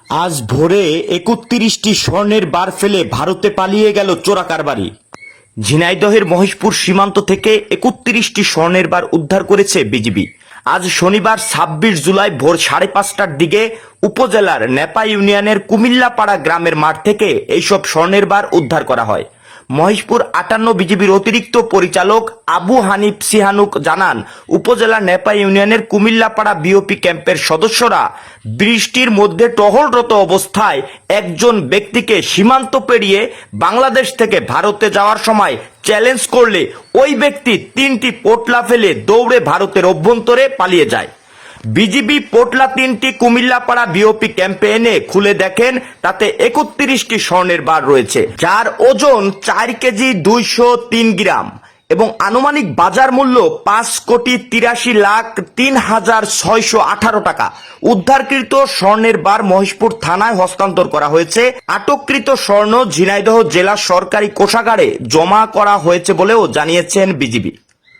আজ ভোরে ৩১টি স্বর্ণের বার ফেলে ভারতে পালিয়ে গেল চোরাকারবারি। ঝিনাইদহের মহেশপুর সীমান্ত থেকে ৩১টি স্বর্ণের বার উদ্ধার করেছে বিজিবি। আজ শনিবার ২৬ জুলাই ভোর ৫:৩০টার দিকে উপজেলার নেপা ইউনিয়নের কুমিল্লাপাড়া গ্রামের মাঠ থেকে এইসব স্বর্ণের বার উদ্ধার করা হয়। মহেশপুর ৫৮ বিজিবির অতিরিক্ত পরিচালক আবু হানিফ সিহানুক জানান, উপজেলা নেপা ইউনিয়নের কুমিল্লাপাড়া বিওপি ক্যাম্পের সদস্যরা বৃষ্টির মধ্যে টহলরত অবস্থায় একজন ব্যক্তিকে সীমান্ত পেরিয়ে বাংলাদেশ থেকে ভারতে যাওয়ার সময় চ্যালেঞ্জ করলে ওই ব্যক্তি ৩টি পোটলা ফেলে দৌড়ে ভারতের অভ্যন্তরে পালিয়ে যায়। বিজিবি পোটলা ৩টি কুমিল্লাপাড়া বিওপি ক্যাম্পে এনে খুলে দেখেন তাতে ৩১টি স্বর্ণের বার রয়েছে, যার ওজন ৪ কেজি ২০৩ গ্রাম এবং আনুমানিক বাজার মূল্য ৫,৮৩,০৩,৬১৮ টাকা। উদ্ধারকৃত স্বর্ণের বার মহেশপুর থানায় হস্তান্তর করা হয়েছে। আটককৃত স্বর্ণ ঝিনাইদহ জেলা সরকারি কোষাগারে জমা করা হয়েছে বলেও জানিয়েছেন বিজিবি।